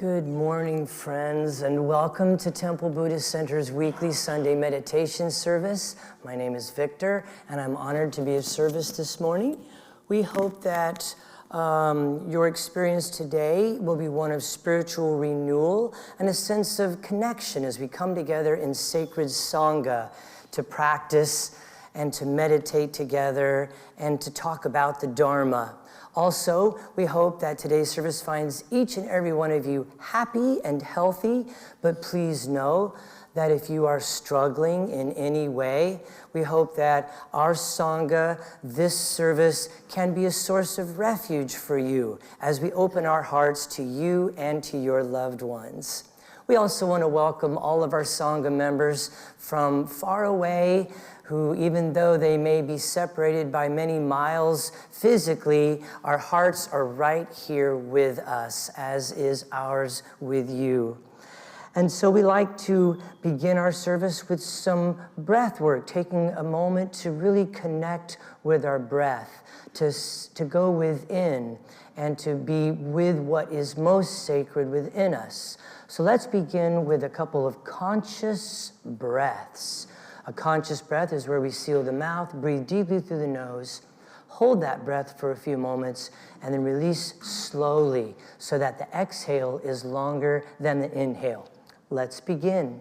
Good morning, friends, and welcome to Temple Buddhist Center's weekly Sunday meditation service. My name is Victor, and I'm honored to be of service this morning. We hope that your experience today will be one of spiritual renewal and a sense of connection as we come together in sacred Sangha to practice and to meditate together and to talk about the Dharma. Also, we hope that today's service finds each and every one of you happy and healthy, but please know that if you are struggling in any way, we hope that our Sangha, this service, can be a source of refuge for you as we open our hearts to you and to your loved ones. We also want to welcome all of our Sangha members from far away, who, even though they may be separated by many miles physically, our hearts are right here with us, as is ours with you. And so we like to begin our service with some breath work, taking a moment to really connect with our breath, to go within and to be with what is most sacred within us. So let's begin with a couple of conscious breaths. A conscious breath is where we seal the mouth, breathe deeply through the nose, hold that breath for a few moments, and then release slowly so that the exhale is longer than the inhale. Let's begin.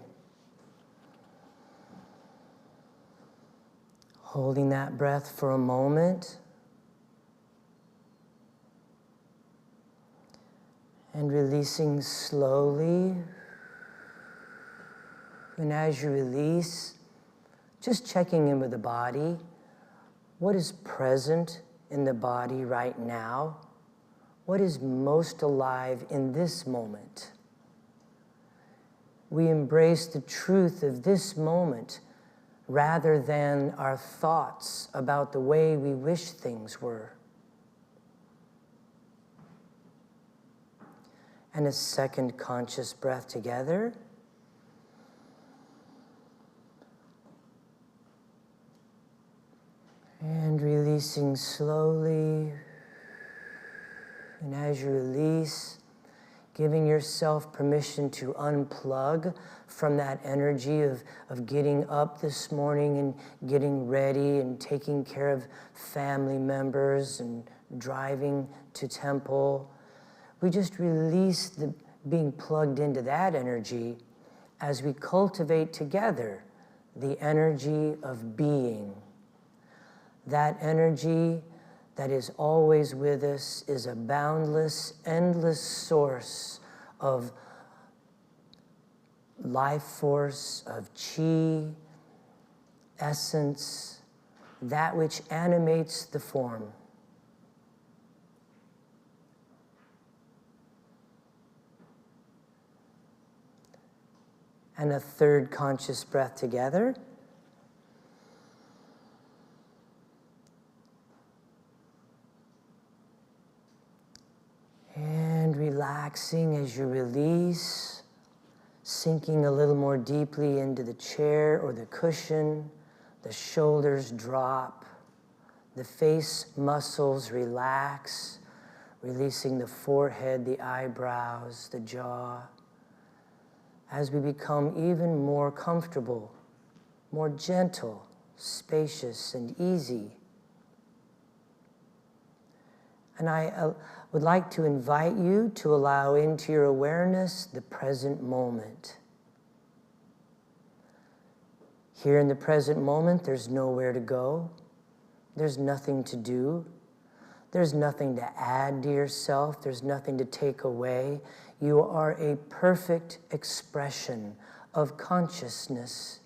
Holding that breath for a moment. And releasing slowly. And as you release, just checking in with the body. What is present in the body right now? What is most alive in this moment? We embrace the truth of this moment rather than our thoughts about the way we wish things were. And a second conscious breath together. And releasing slowly. And as you release, giving yourself permission to unplug from that energy of getting up this morning and getting ready and taking care of family members and driving to temple. We just release the being plugged into that energy as we cultivate together the energy of being. That energy that is always with us is a boundless, endless source of life force, of chi, essence, that which animates the form. And a third conscious breath together. And relaxing as you release, sinking a little more deeply into the chair or the cushion, the shoulders drop, the face muscles relax, releasing the forehead, the eyebrows, the jaw, as we become even more comfortable, more gentle, spacious, and easy. And I would like to invite you to allow into your awareness the present moment. Here in the present moment, there's nowhere to go. There's nothing to do. There's nothing to add to yourself. There's nothing to take away. You are a perfect expression of consciousness.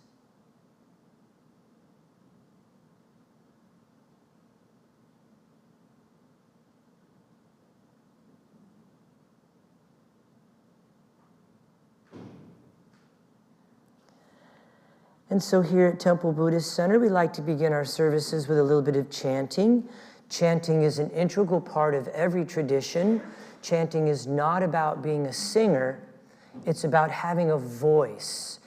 And so here at Temple Buddhist Center, we like to begin our services with a little bit of chanting. Chanting is an integral part of every tradition. Chanting is not about being a singer. It's about having a voice.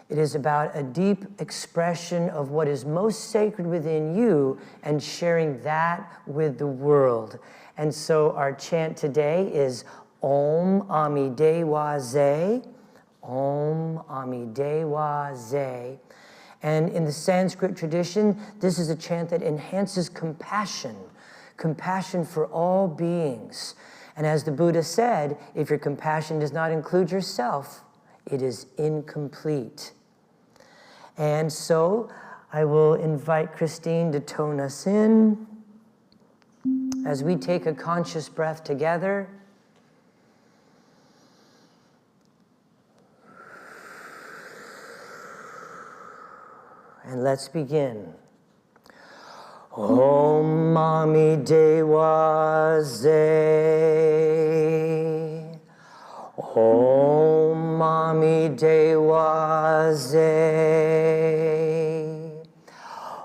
It is about a deep expression of what is most sacred within you and sharing that with the world. And so our chant today is Om Amidewa Ze, Om Amidewa Ze. And in the Sanskrit tradition, this is a chant that enhances compassion, compassion for all beings. And as the Buddha said, if your compassion does not include yourself, it is incomplete. And so I will invite Christine to tone us in as we take a conscious breath together. And let's begin. Om Amidewa Ze, Om Amidewa Ze,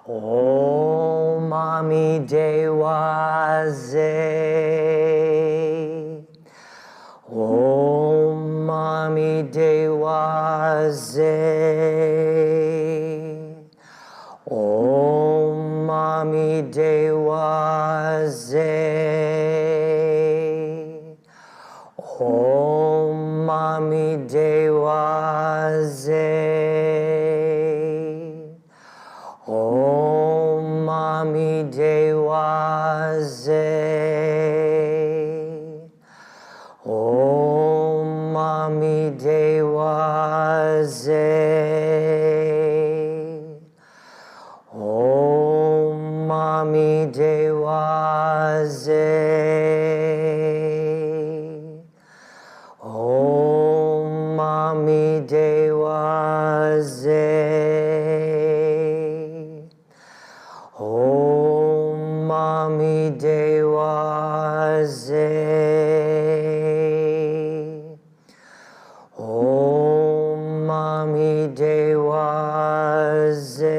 Om Amidewa Ze, Om Amidewa Ze, Om Amidewa Ze, Om Amidewa Ze, Om Amidewa Ze, Om Amidewa Ze, Om Amidewa Ze, Om Amidewa Ze, Om Amidewa Ze, Om Amidewa Ze,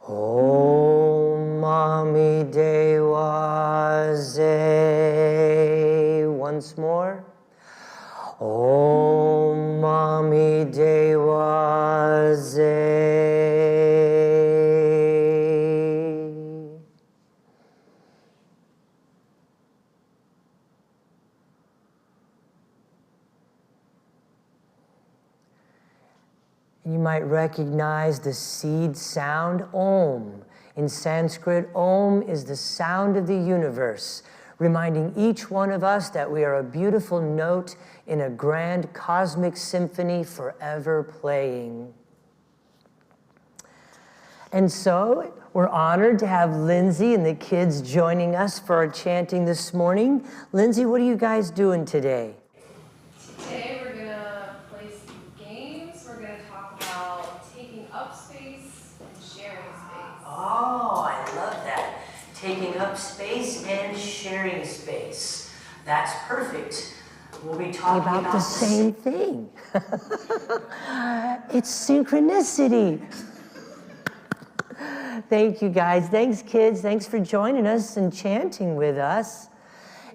Om Amidewa Ze. Once more. Om Amidewa Ze. You might recognize the seed sound Om. In Sanskrit, Om is the sound of the universe, reminding each one of us that we are a beautiful note in a grand cosmic symphony forever playing. And so we're honored to have Lindsay and the kids joining us for our chanting this morning. Lindsay, what are you guys doing today? Today we're going to play some games. We're going to talk about taking up space and sharing space. Oh, I love that. Taking up space and sharing space. That's perfect. We'll be talking about the same thing. It's synchronicity. Thank you, guys. Thanks, kids. Thanks for joining us and chanting with us.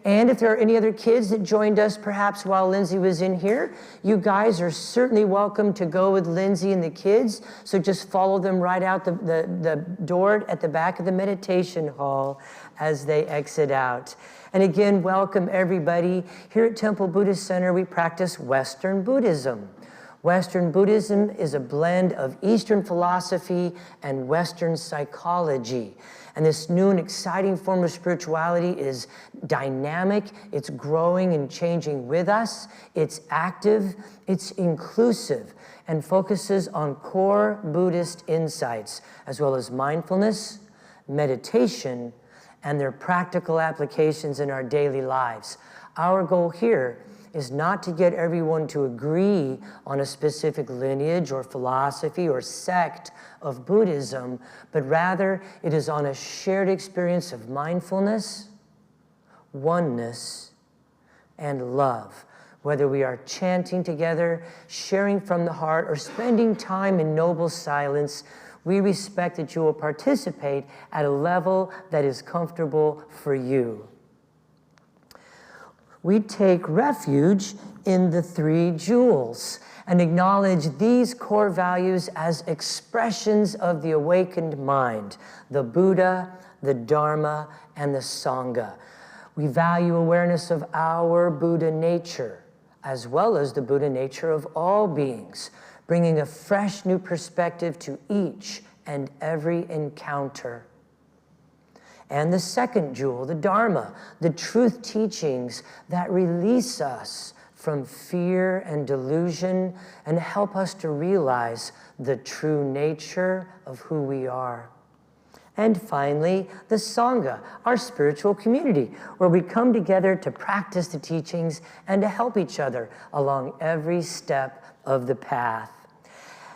And if there are any other kids that joined us perhaps while Lindsay was in here, you guys are certainly welcome to go with Lindsay and the kids. So just follow them right out the door at the back of the meditation hall as they exit out. And again, welcome everybody. Here at Temple Buddhist Center, we practice Western Buddhism. Western Buddhism is a blend of Eastern philosophy and Western psychology. And this new and exciting form of spirituality is dynamic, it's growing and changing with us, it's active, it's inclusive, and focuses on core Buddhist insights, as well as mindfulness, meditation, and their practical applications in our daily lives. Our goal here is not to get everyone to agree on a specific lineage or philosophy or sect of Buddhism, but rather it is on a shared experience of mindfulness, oneness, and love. Whether we are chanting together, sharing from the heart, or spending time in noble silence, we respect that you will participate at a level that is comfortable for you. We take refuge in the three jewels and acknowledge these core values as expressions of the awakened mind: the Buddha, the Dharma, and the Sangha. We value awareness of our Buddha nature, as well as the Buddha nature of all beings, bringing a fresh new perspective to each and every encounter. And the second jewel, the Dharma, the truth teachings that release us from fear and delusion and help us to realize the true nature of who we are. And finally, the Sangha, our spiritual community, where we come together to practice the teachings and to help each other along every step of the path.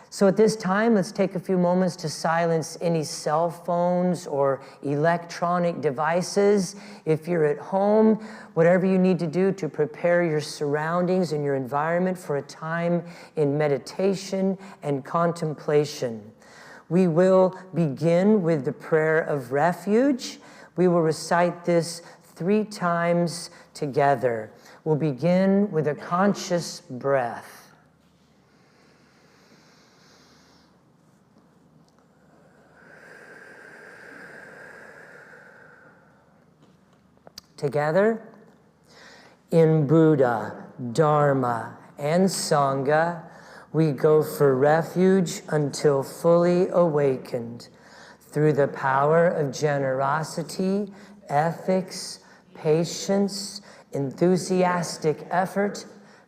So at this time, let's take a few moments to silence any cell phones or electronic devices. If you're at home, whatever you need to do to prepare your surroundings and your environment for a time in meditation and contemplation. We will begin with the prayer of refuge. We will recite this 3 times together. We'll begin with a conscious breath. Together, in Buddha, Dharma, and Sangha, we go for refuge until fully awakened through the power of generosity, ethics, patience, enthusiastic effort,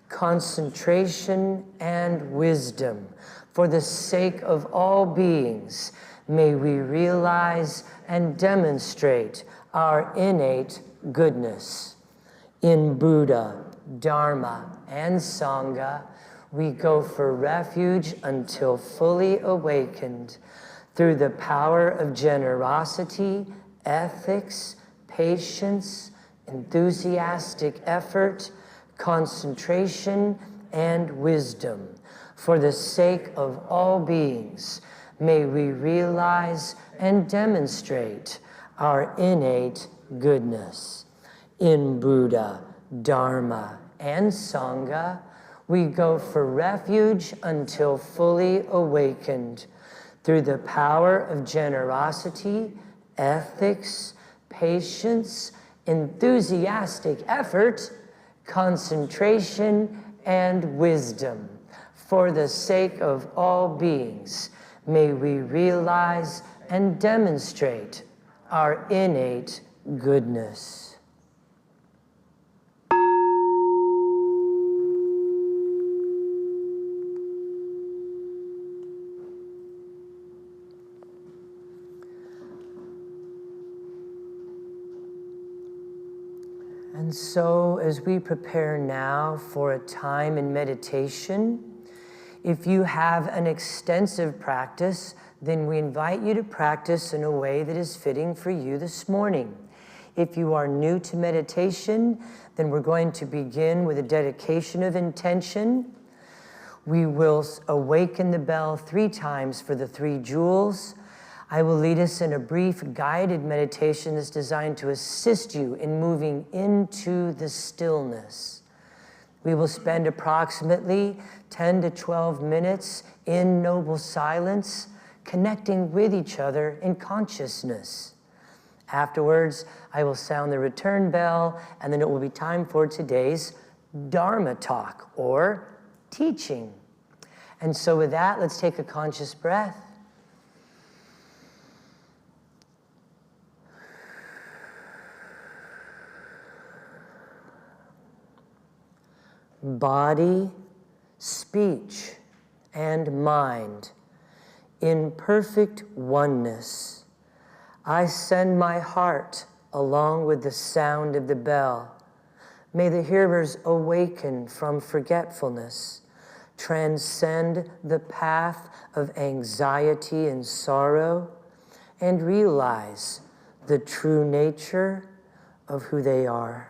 concentration, and wisdom. For the sake of all beings, may we realize and demonstrate our innate goodness. In Buddha, Dharma, and Sangha, we go for refuge until fully awakened through the power of generosity, ethics, patience, enthusiastic effort, concentration, and wisdom. For the sake of all beings, may we realize and demonstrate our innate goodness. In Buddha, Dharma, and Sangha, we go for refuge until fully awakened through the power of generosity, ethics, patience, enthusiastic effort, concentration, and wisdom. For the sake of all beings, may we realize and demonstrate our innate goodness. And so, as we prepare now for a time in meditation, if you have an extensive practice, then we invite you to practice in a way that is fitting for you this morning. If you are new to meditation, then we're going to begin with a dedication of intention. We will awaken the bell 3 times for the 3 jewels. I will lead us in a brief guided meditation that's designed to assist you in moving into the stillness. We will spend approximately 10 to 12 minutes in noble silence, connecting with each other in consciousness. Afterwards, I will sound the return bell, and then it will be time for today's Dharma talk, or teaching. And so with that, let's take a conscious breath. Body, speech, and mind in perfect oneness. I send my heart along with the sound of the bell. May the hearers awaken from forgetfulness, transcend the path of anxiety and sorrow, and realize the true nature of who they are.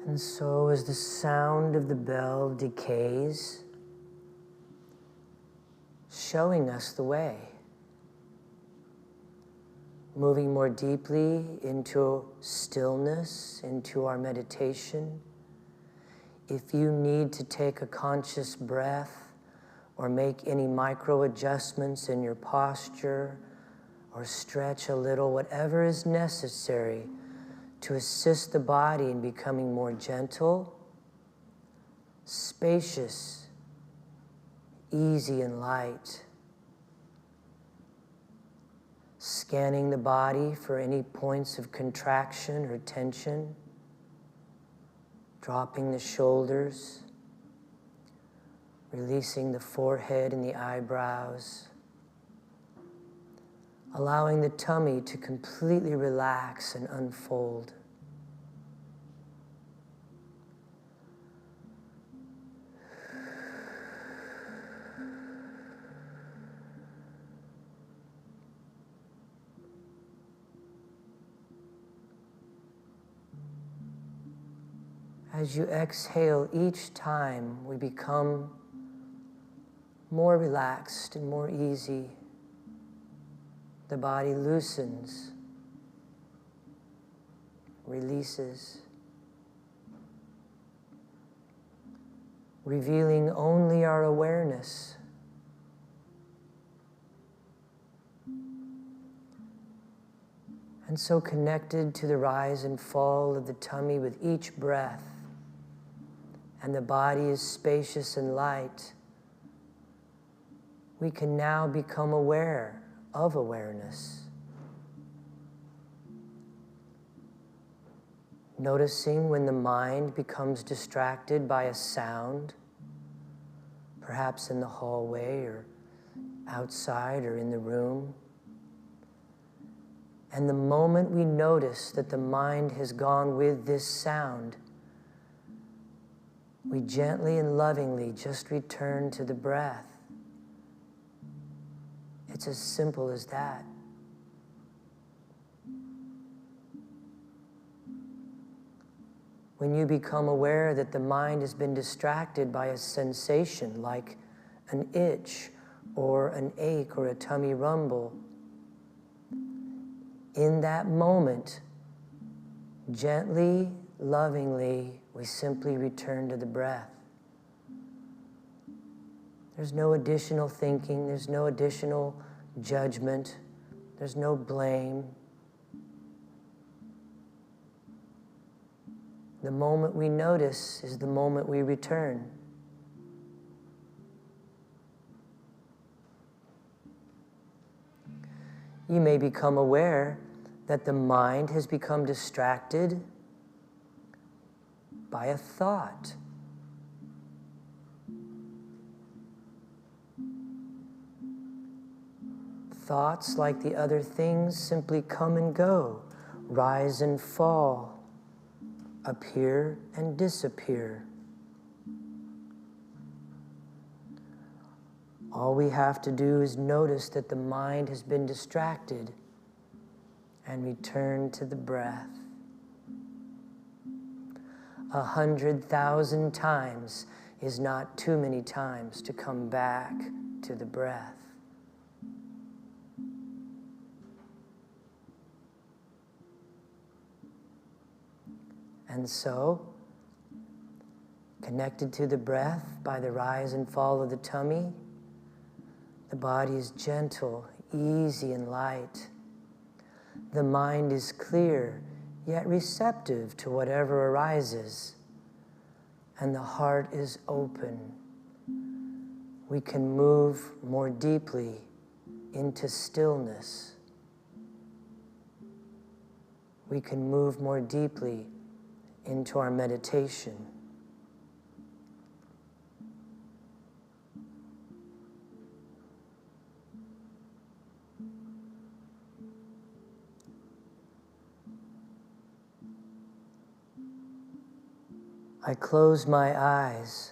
And so as the sound of the bell decays, showing us the way, moving more deeply into stillness, into our meditation. If you need to take a conscious breath or make any micro adjustments in your posture or stretch a little, whatever is necessary to assist the body in becoming more gentle, spacious, easy and light. Scanning the body for any points of contraction or tension, dropping the shoulders, releasing the forehead and the eyebrows, allowing the tummy to completely relax and unfold. As you exhale each time, we become more relaxed and more easy. The body loosens, releases, revealing only our awareness. And so connected to the rise and fall of the tummy with each breath, and the body is spacious and light, we can now become aware of awareness. Noticing when the mind becomes distracted by a sound, perhaps in the hallway or outside or in the room. And the moment we notice that the mind has gone with this sound, we gently and lovingly just return to the breath. It's as simple as that. When you become aware that the mind has been distracted by a sensation like an itch or an ache or a tummy rumble, in that moment, gently, lovingly, we simply return to the breath. There's no additional thinking, there's no additional judgment, there's no blame. The moment we notice is the moment we return. You may become aware that the mind has become distracted by a thought. Thoughts, like the other things, simply come and go, rise and fall, appear and disappear. All we have to do is notice that the mind has been distracted and return to the breath. 100,000 times is not too many times to come back to the breath. And so, connected to the breath by the rise and fall of the tummy, the body is gentle, easy, and light. The mind is clear, yet receptive to whatever arises. And the heart is open. We can move more deeply into stillness. We can move more deeply into our meditation. I close my eyes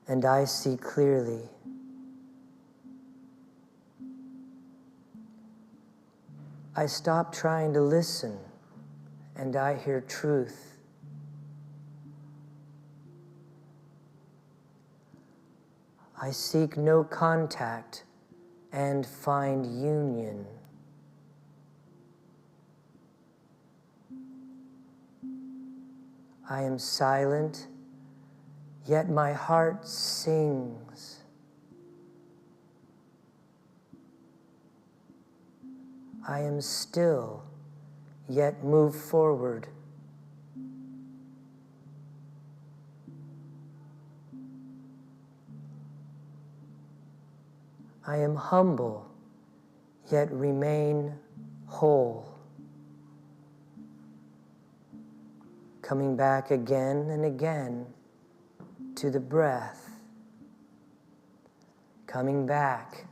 and I see clearly. I stop trying to listen and I hear truth. I seek no contact and find union. I am silent, yet my heart sings. I am still, yet move forward. I am humble, yet remain whole. Coming back again and again to the breath. Coming back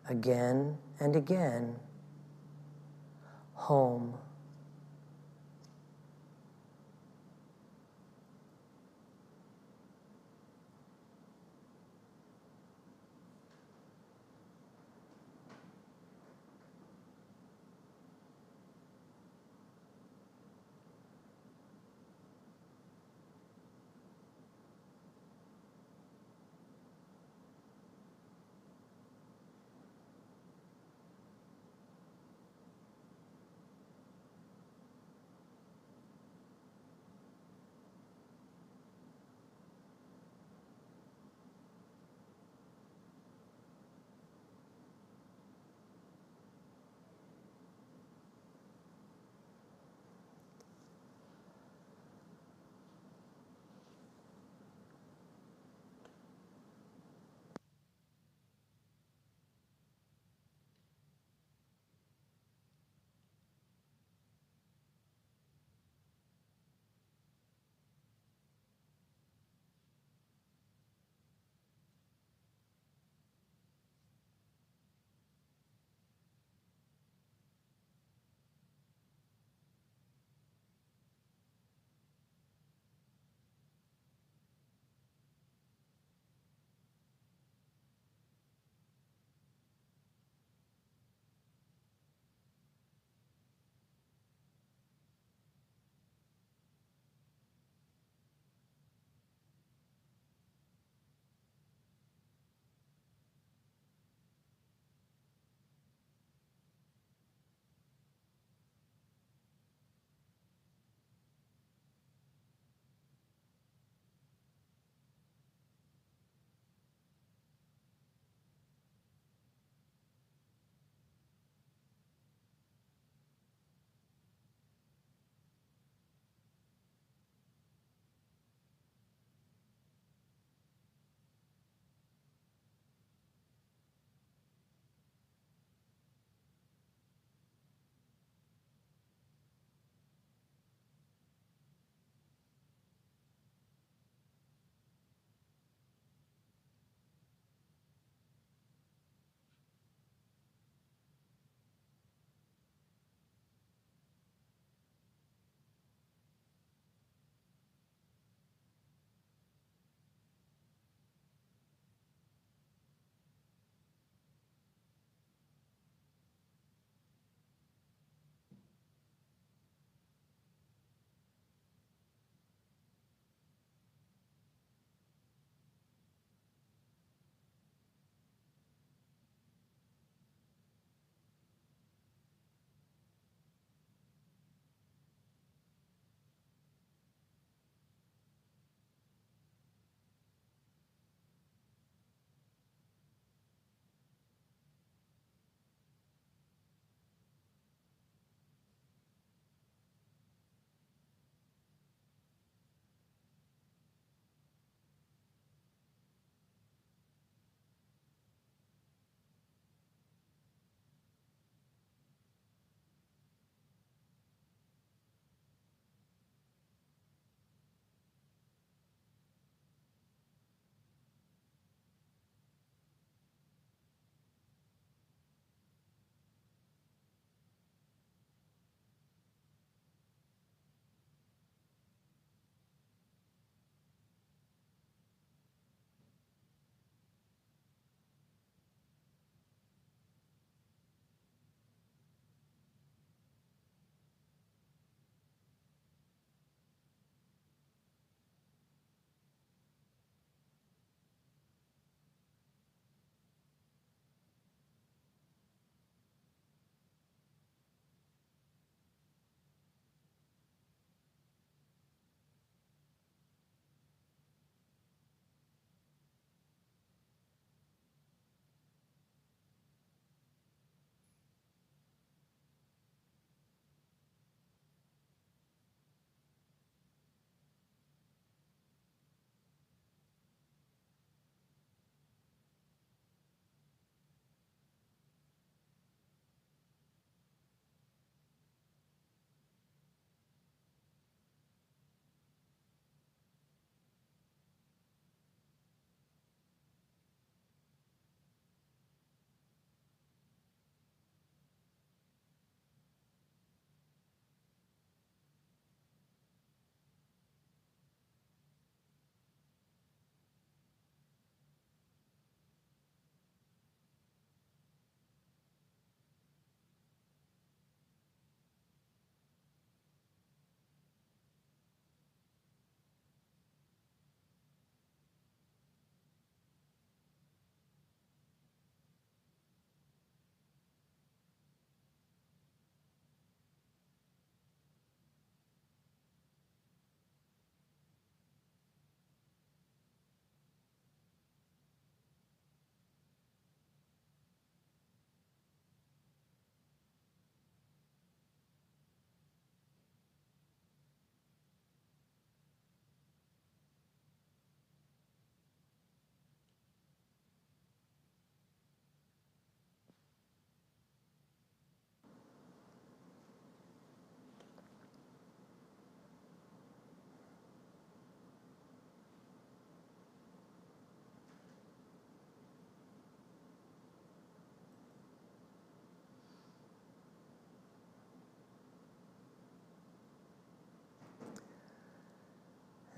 again and again home.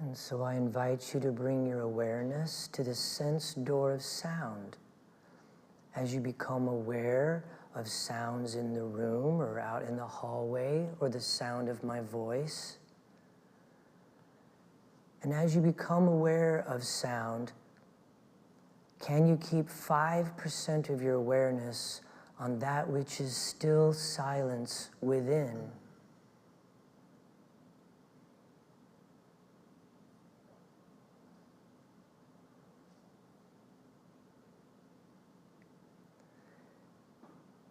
And so I invite you to bring your awareness to the sense door of sound. As you become aware of sounds in the room or out in the hallway or the sound of my voice. And as you become aware of sound, can you keep 5% of your awareness on that which is still silence within?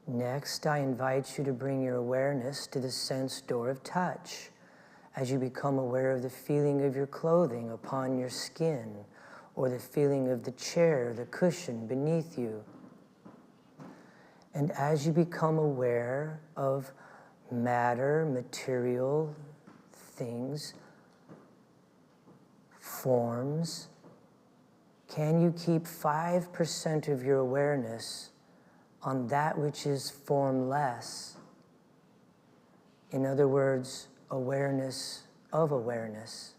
Next, I invite you to bring your awareness to the sense door of touch as you become aware of the feeling of your clothing upon your skin or the feeling of the chair, the cushion beneath you. And as you become aware of matter, material, things, forms, can you keep 5% of your awareness on that which is formless? In other words, awareness of awareness.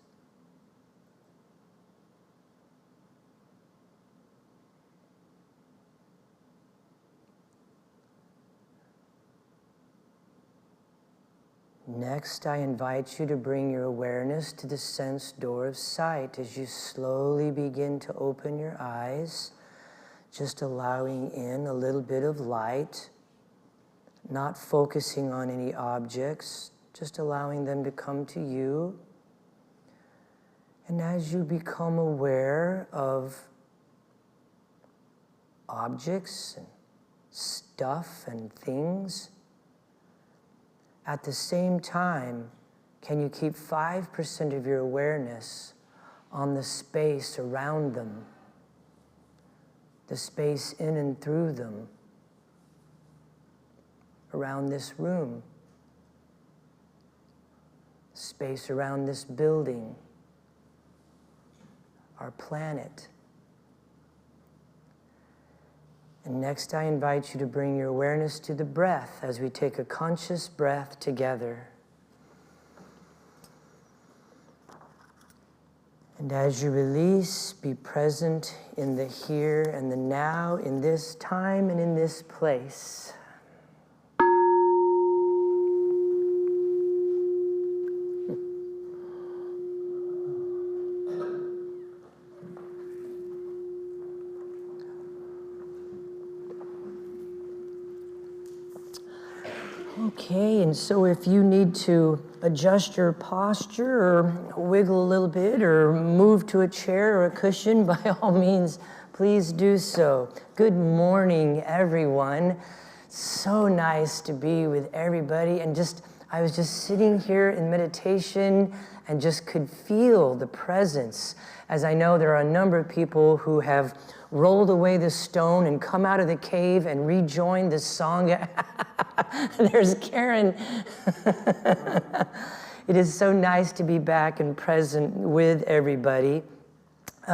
Next, I invite you to bring your awareness to the sense door of sight as you slowly begin to open your eyes, just allowing in a little bit of light, not focusing on any objects, just allowing them to come to you. And as you become aware of objects and stuff and things, at the same time, can you keep 5% of your awareness on the space around them, the space in and through them, around this room, space around this building, our planet. And next, I invite you to bring your awareness to the breath as we take a conscious breath together. And as you release, be present in the here and the now, in this time and in this place. Okay, and so if you need to adjust your posture or wiggle a little bit or move to a chair or a cushion, by all means, please do so. Good morning, everyone. So nice to be with everybody. And I was just sitting here in meditation and just could feel the presence, as I know there are a number of people who have rolled away the stone and come out of the cave and rejoined the Sangha. There's Karen. It is so nice to be back and present with everybody.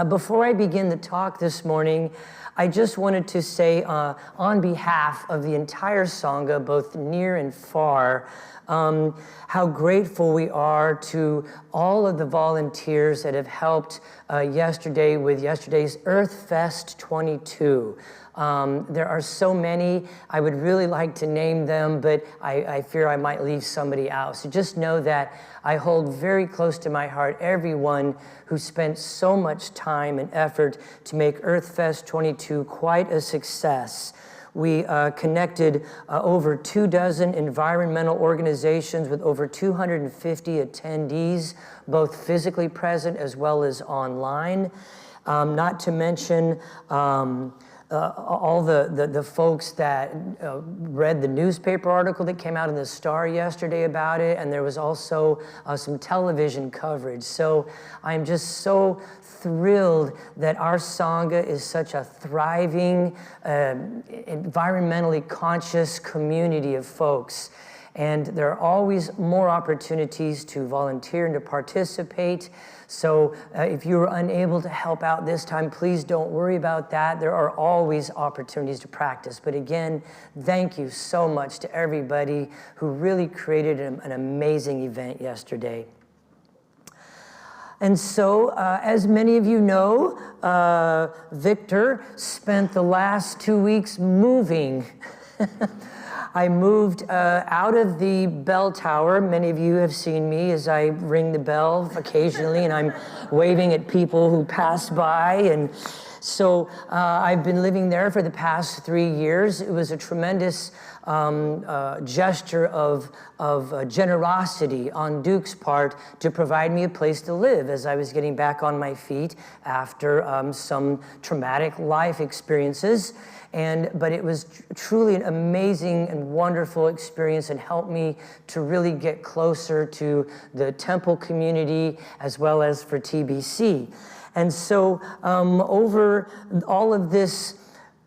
Before I begin the talk this morning, I just wanted to say on behalf of the entire Sangha, both near and far, how grateful we are to all of the volunteers that have helped yesterday with yesterday's Earth Fest 22. There are so many. I would really like to name them, but I fear I might leave somebody out. So just know that I hold very close to my heart everyone who spent so much time and effort to make Earth Fest 22 quite a success. We connected over 24 environmental organizations with over 250 attendees, both physically present as well as online. Not to mention all the folks that read the newspaper article that came out in the Star yesterday about it, and there was also some television coverage. So I'm just so thrilled that our Sangha is such a thriving, environmentally conscious community of folks. And there are always more opportunities to volunteer and to participate. So if you were unable to help out this time, please don't worry about that. There are always opportunities to practice. But again, thank you so much to everybody who really created an amazing event yesterday. And so, as many of you know, Victor spent the last 2 weeks moving. I moved out of the bell tower. Many of you have seen me as I ring the bell occasionally, and I'm waving at people who pass by. And so I've been living there for the past 3 years. It was a tremendous gesture of generosity on Duke's part to provide me a place to live as I was getting back on my feet after some traumatic life experiences. But it was truly an amazing and wonderful experience and helped me to really get closer to the temple community as well as for TBC. And so over all of this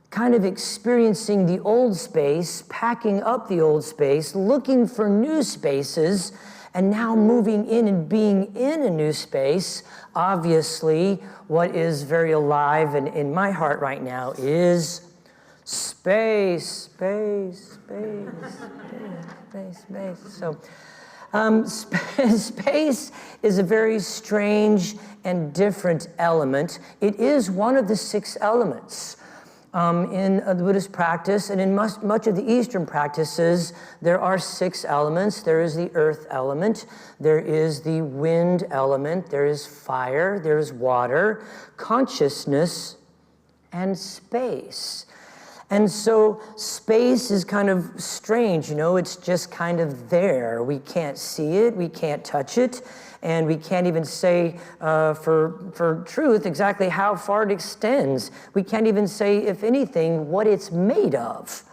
kind of experiencing the old space, packing up the old space, looking for new spaces, and now moving in and being in a new space, obviously what is very alive and in my heart right now is space. So space is a very strange and different element. It is one of the 6 elements. In the Buddhist practice and in much of the Eastern practices, there are 6 elements. There is the earth element, there is the wind element, there is fire, there is water, consciousness, and space. And so space is kind of strange, it's just kind of there. We can't see it, we can't touch it, and we can't even say for truth exactly how far it extends. We can't even say, if anything, what it's made of.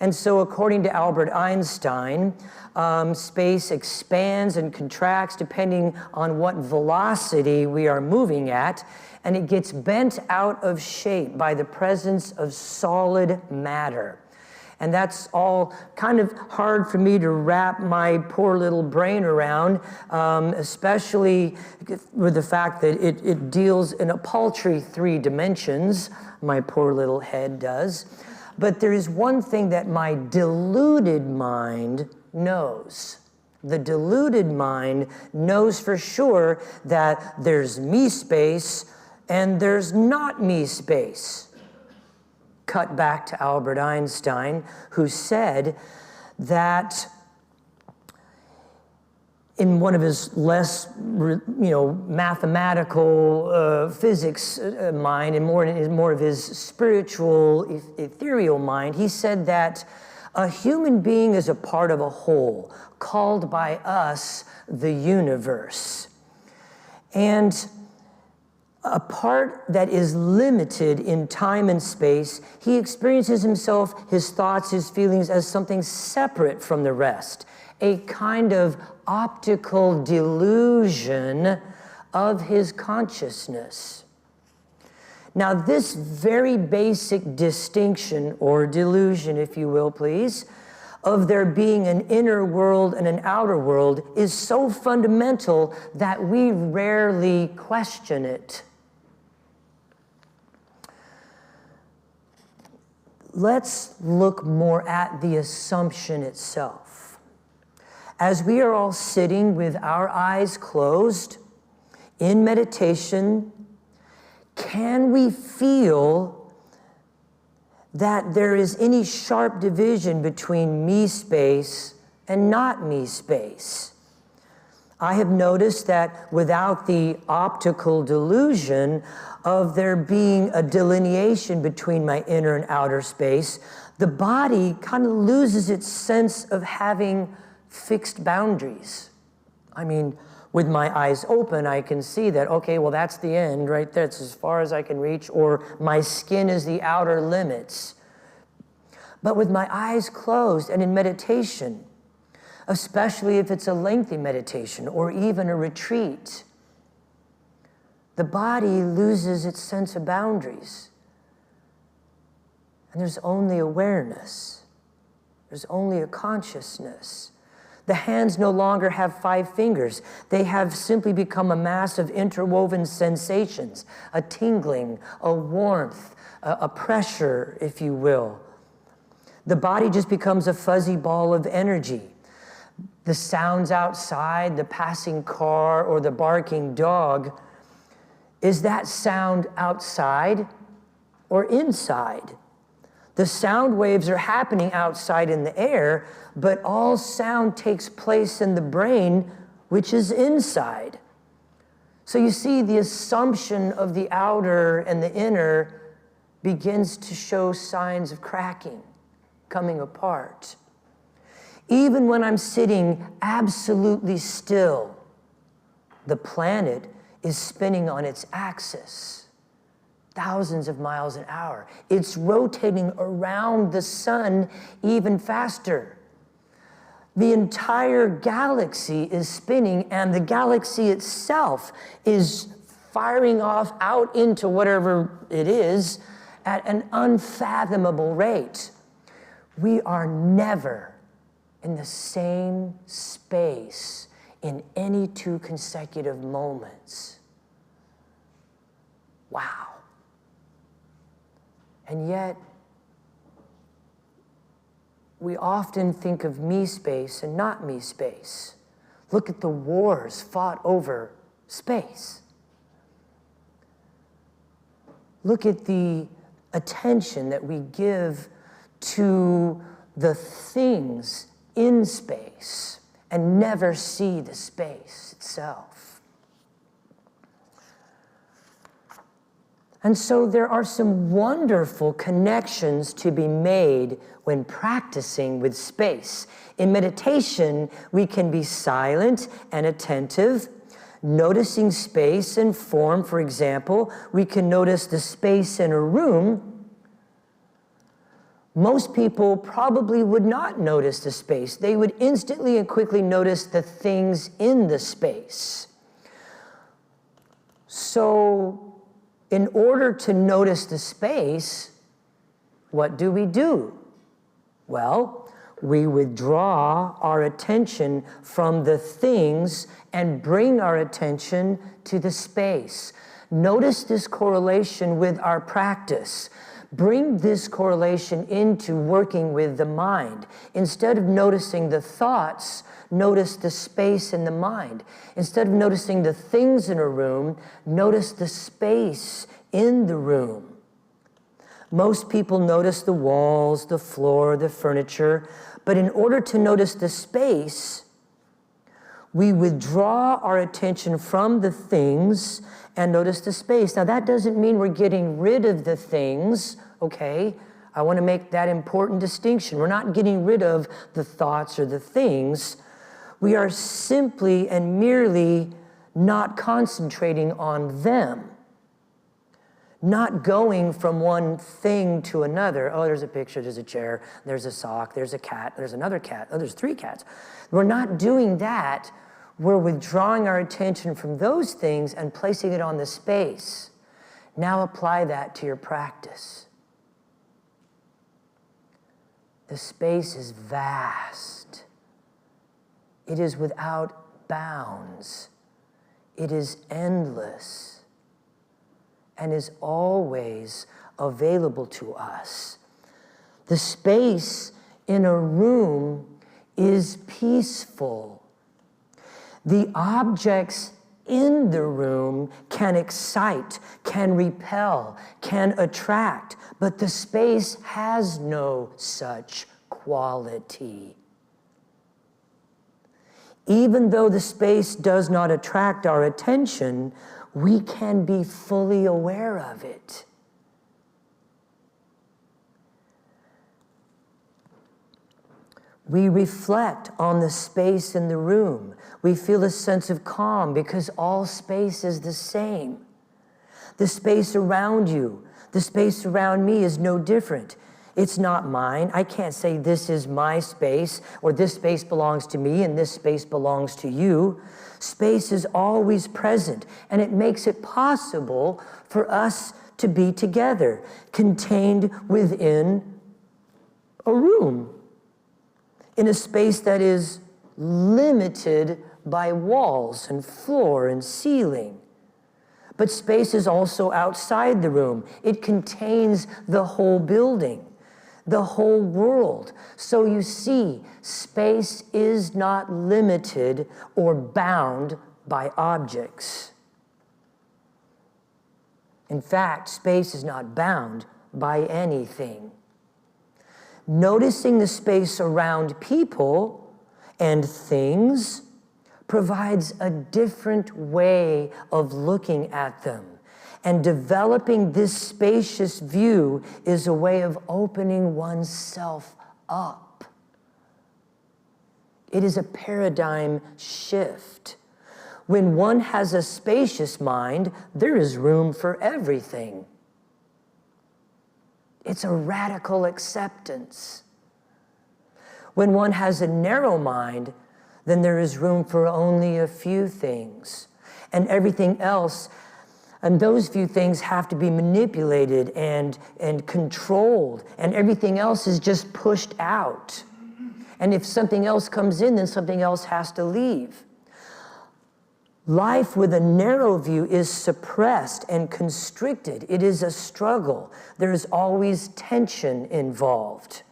And so according to Albert Einstein, space expands and contracts depending on what velocity we are moving at, and it gets bent out of shape by the presence of solid matter. And that's all kind of hard for me to wrap my poor little brain around, especially with the fact that it deals in a paltry 3 dimensions, my poor little head does. But there is one thing that my deluded mind knows. The deluded mind knows for sure that there's me space and there's not me space. Cut back to Albert Einstein, who said that in one of his less, mathematical physics mind and more of his spiritual, ethereal mind, he said that a human being is a part of a whole, called by us the universe. And a part that is limited in time and space, he experiences himself, his thoughts, his feelings as something separate from the rest, a kind of optical delusion of his consciousness. Now, this very basic distinction, or delusion, if you will, please, of there being an inner world and an outer world is so fundamental that we rarely question it. Let's look more at the assumption itself. As we are all sitting with our eyes closed in meditation, can we feel that there is any sharp division between me space and not me space? I have noticed that without the optical delusion of there being a delineation between my inner and outer space, the body kind of loses its sense of having fixed boundaries. I mean, with my eyes open, I can see that, okay, well, that's the end right there. It's as far as I can reach, or my skin is the outer limits. But with my eyes closed and in meditation, especially if it's a lengthy meditation or even a retreat, the body loses its sense of boundaries. And there's only awareness. There's only a consciousness. The hands no longer have 5 fingers. They have simply become a mass of interwoven sensations, a tingling, a warmth, a pressure, if you will. The body just becomes a fuzzy ball of energy. the sounds outside, the passing car or the barking dog, is that sound outside or inside? The sound waves are happening outside in the air, but all sound takes place in the brain, which is inside. So you see, the assumption of the outer and the inner begins to show signs of cracking, coming apart. Even when I'm sitting absolutely still, the planet is spinning on its axis, thousands of miles an hour. It's rotating around the sun even faster. The entire galaxy is spinning, and the galaxy itself is firing off out into whatever it is at an unfathomable rate. We are never in the same space in any 2 consecutive moments. Wow. And yet, we often think of me space and not me space. Look at the wars fought over space. Look at the attention that we give to the things in space and never see the space itself. And so there are some wonderful connections to be made when practicing with space. In meditation, we can be silent and attentive, noticing space and form. For example, we can notice the space in a room. Most people probably would not notice the space. They would instantly and quickly notice the things in the space. So, in order to notice the space, what do? Well, we withdraw our attention from the things and bring our attention to the space. Notice this correlation with our practice. Bring this correlation into working with the mind. Instead of noticing the thoughts, notice the space in the mind. Instead of noticing the things in a room, notice the space in the room. Most people notice the walls, the floor, the furniture, but in order to notice the space, we withdraw our attention from the things and notice the space. Now, that doesn't mean we're getting rid of the things, okay? I want to make that important distinction. We're not getting rid of the thoughts or the things. We are simply and merely not concentrating on them. Not going from one thing to another. Oh, there's a picture, there's a chair, there's a sock, there's a cat, there's another cat, oh, there's 3 cats. We're not doing that. We're withdrawing our attention from those things and placing it on the space. Now apply that to your practice. The space is vast. It is without bounds. It is endless and is always available to us. The space in a room is peaceful. The objects in the room can excite, can repel, can attract, but the space has no such quality. Even though the space does not attract our attention, we can be fully aware of it. We reflect on the space in the room. We feel a sense of calm because all space is the same. The space around you, the space around me is no different. It's not mine. I can't say this is my space or this space belongs to me and this space belongs to you. Space is always present, and it makes it possible for us to be together, contained within a room, in a space that is limited by walls and floor and ceiling. But space is also outside the room. It contains the whole building. the whole world. So you see, space is not limited or bound by objects. In fact, space is not bound by anything. Noticing the space around people and things provides a different way of looking at them. And developing this spacious view is a way of opening oneself up. It is a paradigm shift. When one has a spacious mind, there is room for everything. It's a radical acceptance. When one has a narrow mind, then there is room for only a few things. And everything else, and those few things have to be manipulated and controlled, and everything else is just pushed out. And if something else comes in, then something else has to leave. Life with a narrow view is suppressed and constricted. It is a struggle. There is always tension involved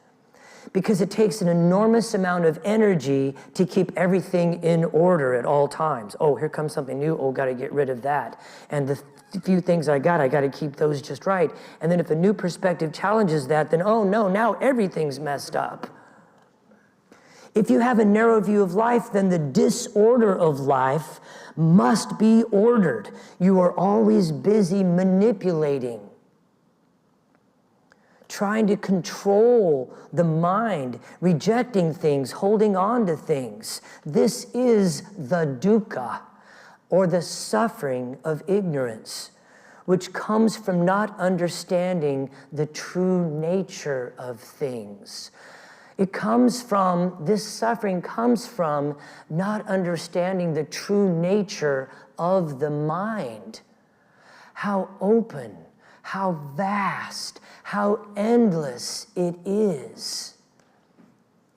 because it takes an enormous amount of energy to keep everything in order at all times. Oh, here comes something new. Oh, got to get rid of that. And the few things I got to keep those just right. And then if a new perspective challenges that, then oh no, now everything's messed up. If you have a narrow view of life, then the disorder of life must be ordered. You are always busy manipulating, trying to control the mind, rejecting things, holding on to things. This is the dukkha, or the suffering of ignorance, which comes from not understanding the true nature of things. This suffering comes from not understanding the true nature of the mind. How open, how vast, how endless it is.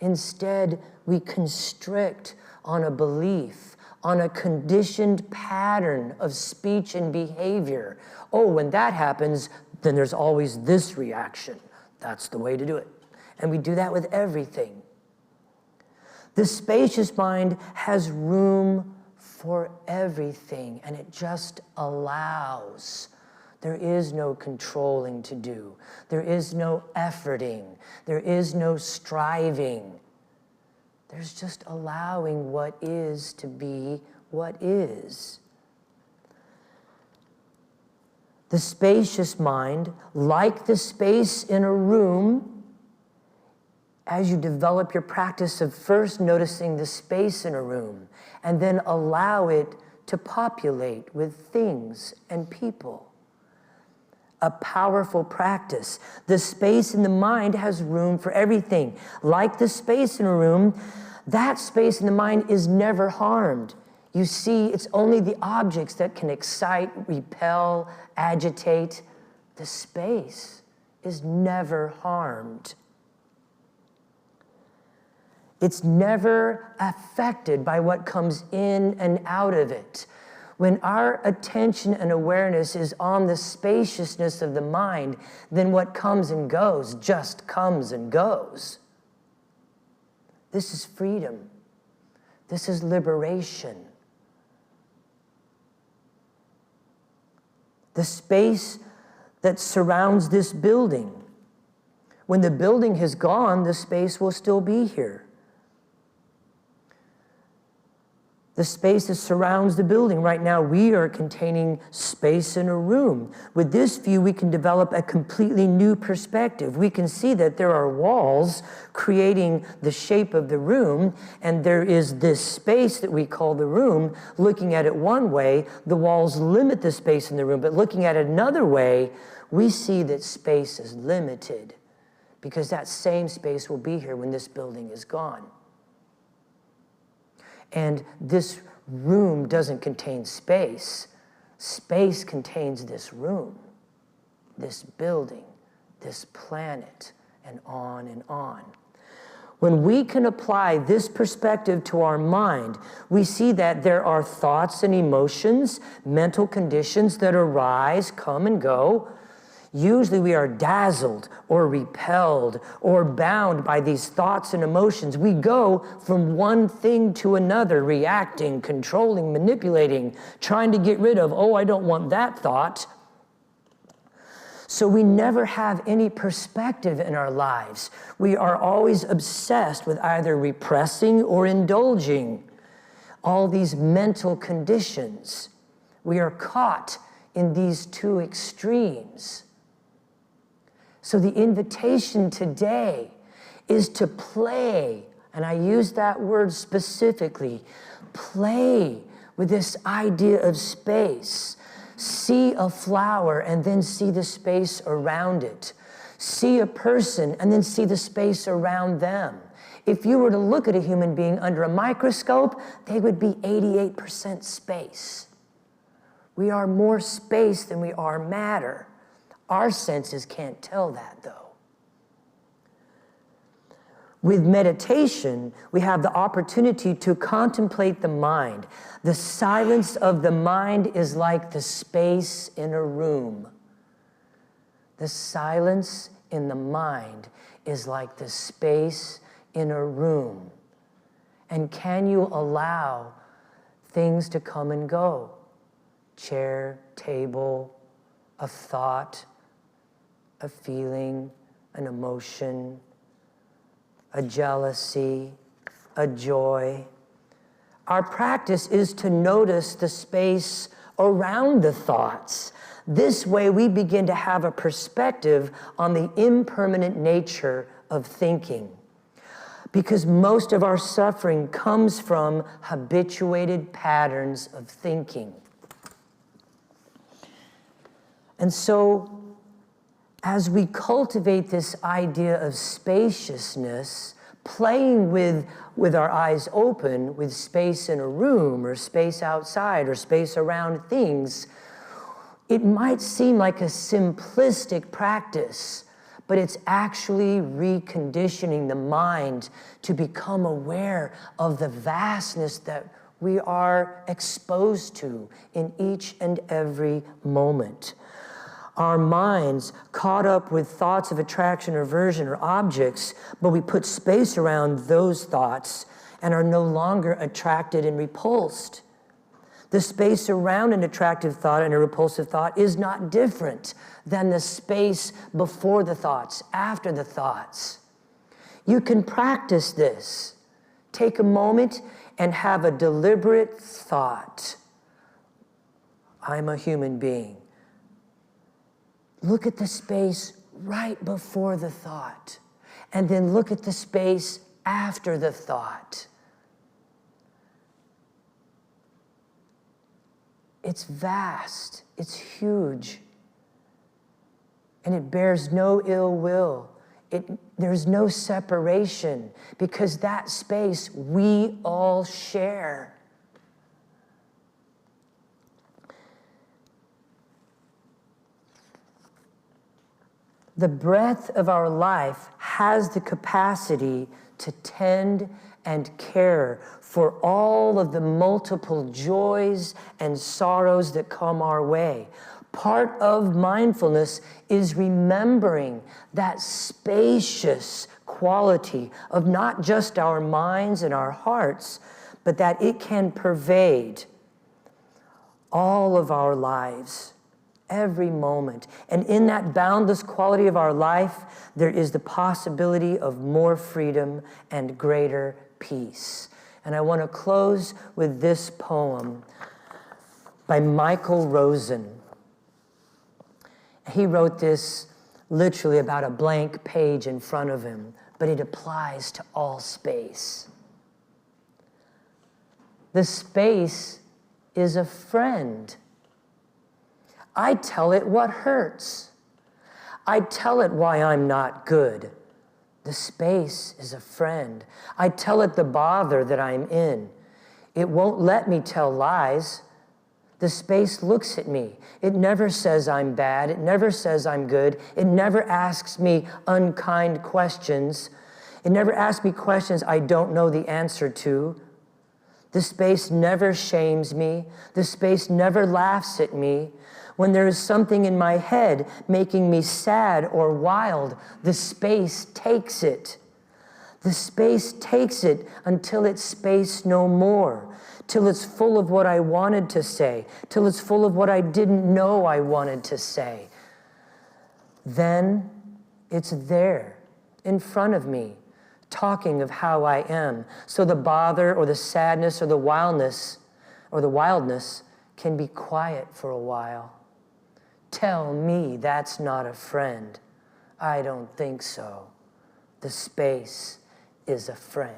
Instead, we constrict on a belief, on a conditioned pattern of speech and behavior. Oh, when that happens, then there's always this reaction. That's the way to do it. And we do that with everything. The spacious mind has room for everything, and it just allows. There is no controlling to do. There is no efforting. There is no striving. There's just allowing what is to be what is. The spacious mind, like the space in a room, as you develop your practice of first noticing the space in a room and then allow it to populate with things and people. A powerful practice. The space in the mind has room for everything. Like the space in a room, that space in the mind is never harmed. You see, it's only the objects that can excite, repel, agitate. The space is never harmed. It's never affected by what comes in and out of it. When our attention and awareness is on the spaciousness of the mind, then what comes and goes just comes and goes. This is freedom. This is liberation. The space that surrounds this building. When the building has gone, the space will still be here. The space that surrounds the building. Right now, we are containing space in a room. With this view, we can develop a completely new perspective. We can see that there are walls creating the shape of the room, and there is this space that we call the room. Looking at it one way, the walls limit the space in the room, but looking at it another way, we see that space is limited, because that same space will be here when this building is gone. And this room doesn't contain space. Space contains this room, this building, this planet, and on and on. When we can apply this perspective to our mind, we see that there are thoughts and emotions, mental conditions that arise, come and go. Usually we are dazzled or repelled or bound by these thoughts and emotions. We go from one thing to another, reacting, controlling, manipulating, trying to get rid of, oh, I don't want that thought. So we never have any perspective in our lives. We are always obsessed with either repressing or indulging all these mental conditions. We are caught in these two extremes. So the invitation today is to play, and I use that word specifically, play with this idea of space. See a flower and then see the space around it. See a person and then see the space around them. If you were to look at a human being under a microscope, they would be 88% space. We are more space than we are matter. Our senses can't tell that, though. With meditation, we have the opportunity to contemplate the mind. The silence of the mind is like the space in a room. The silence in the mind is like the space in a room. And can you allow things to come and go? Chair, table, a thought, a feeling, an emotion, a jealousy, a joy. Our practice is to notice the space around the thoughts. This way we begin to have a perspective on the impermanent nature of thinking. Because most of our suffering comes from habituated patterns of thinking. And so, as we cultivate this idea of spaciousness, playing with our eyes open, with space in a room, or space outside, or space around things, it might seem like a simplistic practice, but it's actually reconditioning the mind to become aware of the vastness that we are exposed to in each and every moment. Our minds caught up with thoughts of attraction or aversion or objects, but we put space around those thoughts and are no longer attracted and repulsed. The space around an attractive thought and a repulsive thought is not different than the space before the thoughts, after the thoughts. You can practice this. Take a moment and have a deliberate thought. I'm a human being. Look at the space right before the thought, and then look at the space after the thought. It's vast, it's huge, and it bears no ill will. There's no separation, because that space we all share. The breath of our life has the capacity to tend and care for all of the multiple joys and sorrows that come our way. Part of mindfulness is remembering that spacious quality of not just our minds and our hearts, but that it can pervade all of our lives. Every moment. And in that boundless quality of our life, there is the possibility of more freedom and greater peace. And I want to close with this poem by Michael Rosen. He wrote this literally about a blank page in front of him, but it applies to all space. The space is a friend. I tell it what hurts. I tell it why I'm not good. The space is a friend. I tell it the bother that I'm in. It won't let me tell lies. The space looks at me. It never says I'm bad. It never says I'm good. It never asks me unkind questions. It never asks me questions I don't know the answer to. The space never shames me. The space never laughs at me. When there is something in my head making me sad or wild, the space takes it. The space takes it until it's space no more, till it's full of what I wanted to say, till it's full of what I didn't know I wanted to say. Then it's there, in front of me, talking of how I am. So the bother or the sadness or the wildness can be quiet for a while. Tell me that's not a friend. I don't think so. The space is a friend.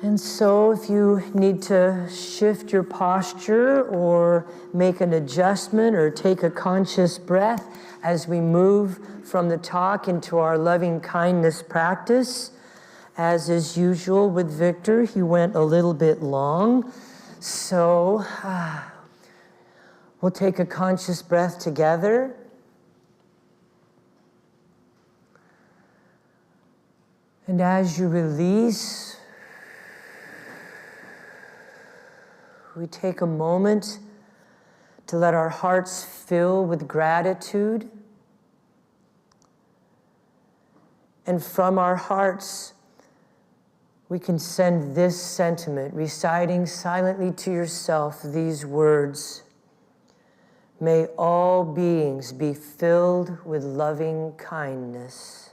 And so if you need to shift your posture or make an adjustment or take a conscious breath as we move from the talk into our loving kindness practice, as is usual with Victor, he went a little bit long. So we'll take a conscious breath together. And as you release, we take a moment to let our hearts fill with gratitude. And from our hearts, we can send this sentiment, reciting silently to yourself these words. May all beings be filled with loving kindness.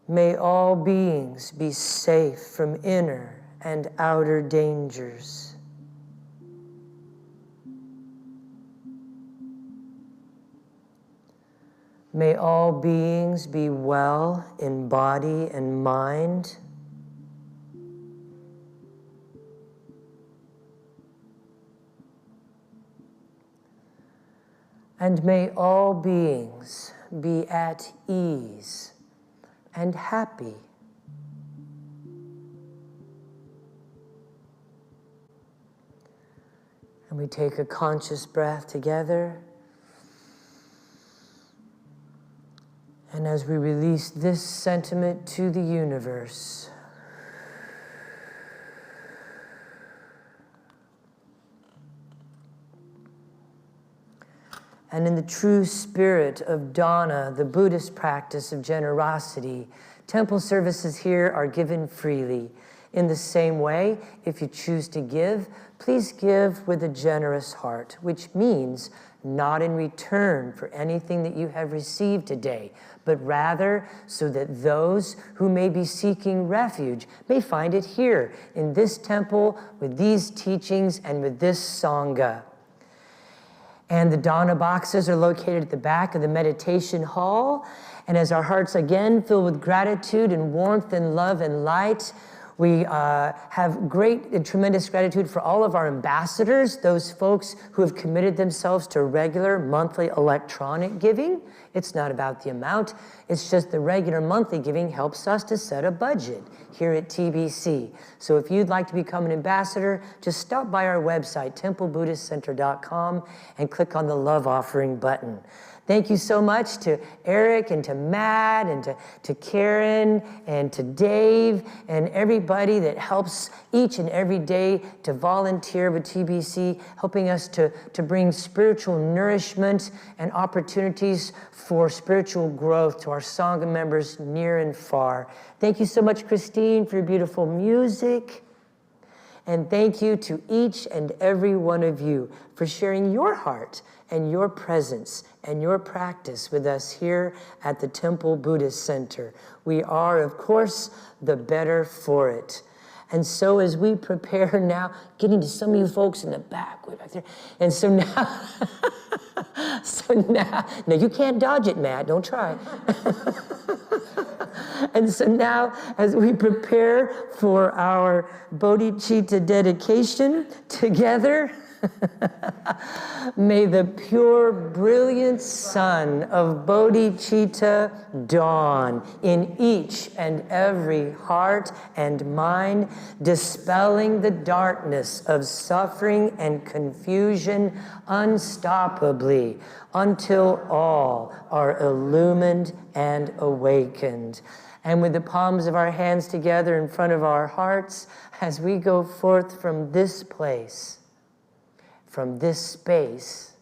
May all beings be safe from inner and outer dangers. May all beings be well in body and mind. And may all beings be at ease and happy. And we take a conscious breath together. And as we release this sentiment to the universe, and in the true spirit of dana, the Buddhist practice of generosity, temple services here are given freely. In the same way, if you choose to give, please give with a generous heart, which means not in return for anything that you have received today, but rather so that those who may be seeking refuge may find it here in this temple with these teachings and with this Sangha. And the dana boxes are located at the back of the meditation hall. And as our hearts again fill with gratitude and warmth and love and light, we have great and tremendous gratitude for all of our ambassadors, those folks who have committed themselves to regular monthly electronic giving. It's not about the amount, it's just the regular monthly giving helps us to set a budget here at TBC. So if you'd like to become an ambassador, just stop by our website, templebuddhistcenter.com, and click on the Love Offering button. Thank you so much to Eric and to Matt and to Karen and to Dave and everybody that helps each and every day to volunteer with TBC, helping us to bring spiritual nourishment and opportunities for spiritual growth to our Sangha members near and far. Thank you so much, Christine, for your beautiful music. And thank you to each and every one of you for sharing your heart and your presence and your practice with us here at the Temple Buddhist Center. We are, of course, the better for it. And so as we prepare now, getting to some of you folks in the back, way back there. And so now, now you can't dodge it, Matt, don't try. And so now, as we prepare for our bodhicitta dedication together, May the pure, brilliant sun of bodhicitta dawn in each and every heart and mind, dispelling the darkness of suffering and confusion unstoppably until all are illumined and awakened. And with the palms of our hands together in front of our hearts, as we go forth from this place, from this space,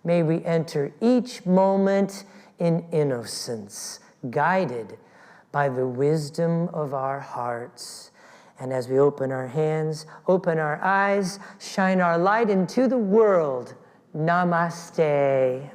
may we enter each moment in innocence, guided by the wisdom of our hearts. And as we open our hands, open our eyes, shine our light into the world. Namaste.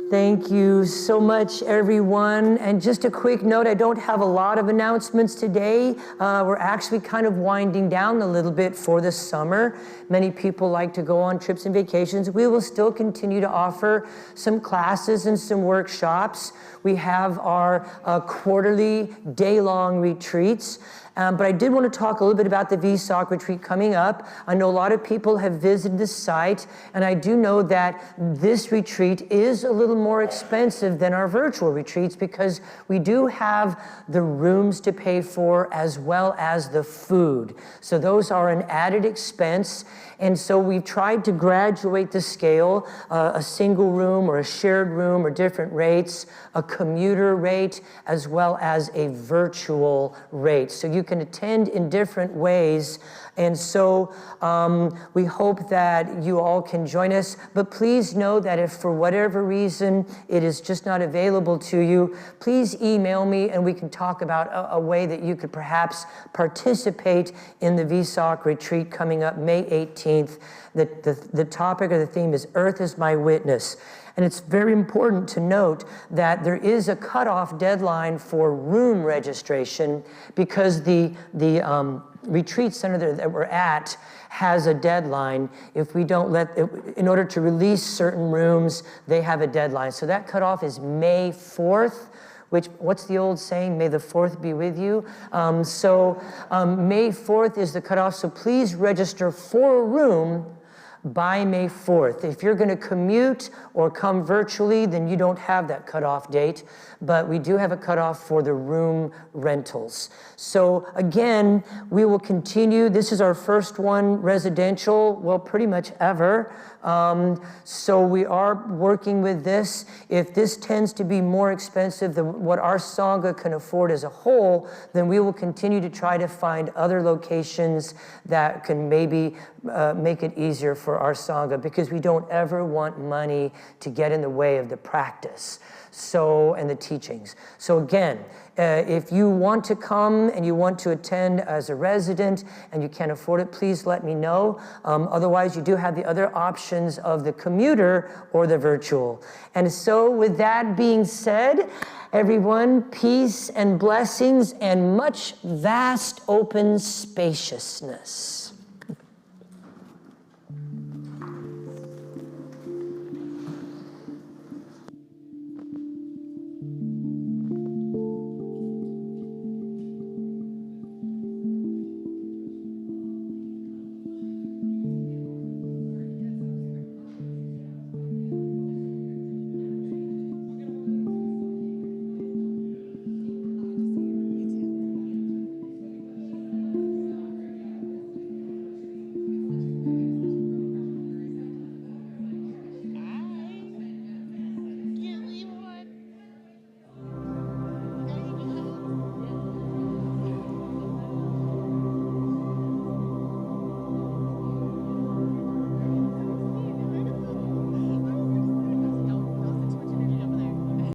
Thank you so much, everyone. And just a quick note, I don't have a lot of announcements today. We're actually kind of winding down a little bit for the summer. Many people like to go on trips and vacations. We will still continue to offer some classes and some workshops. We have our quarterly day-long retreats. But I did want to talk a little bit about the VSOC retreat coming up. I know a lot of people have visited the site, and I do know that this retreat is a little more expensive than our virtual retreats because we do have the rooms to pay for as well as the food. So those are an added expense. And so we've tried to graduate the scale, a single room or a shared room or different rates, a commuter rate, as well as a virtual rate. So you can attend in different ways. And so we hope that you all can join us. But please know that if for whatever reason it is just not available to you, please email me and we can talk about a way that you could perhaps participate in the VSOC retreat coming up May 18th. The topic or the theme is Earth is My Witness. And it's very important to note that there is a cutoff deadline for room registration because the retreat center that we're at has a deadline. If we don't in order to release certain rooms, they have a deadline. So that cutoff is May 4th. What's the old saying? May the 4th be with you. May 4th is the cutoff, so please register for a room by May 4th. If you're going to commute or come virtually, then you don't have that cutoff date, but we do have a cutoff for the room rentals. So again, we will continue. This is our first one, residential, well, pretty much ever. So we are working with this. If this tends to be more expensive than what our Sangha can afford as a whole, then we will continue to try to find other locations that can maybe make it easier for our Sangha, because we don't ever want money to get in the way of the practice and the teachings. So again, if you want to come and you want to attend as a resident and you can't afford it, please let me know. Otherwise, you do have the other options of the commuter or the virtual. And so with that being said, everyone, peace and blessings and much vast open spaciousness.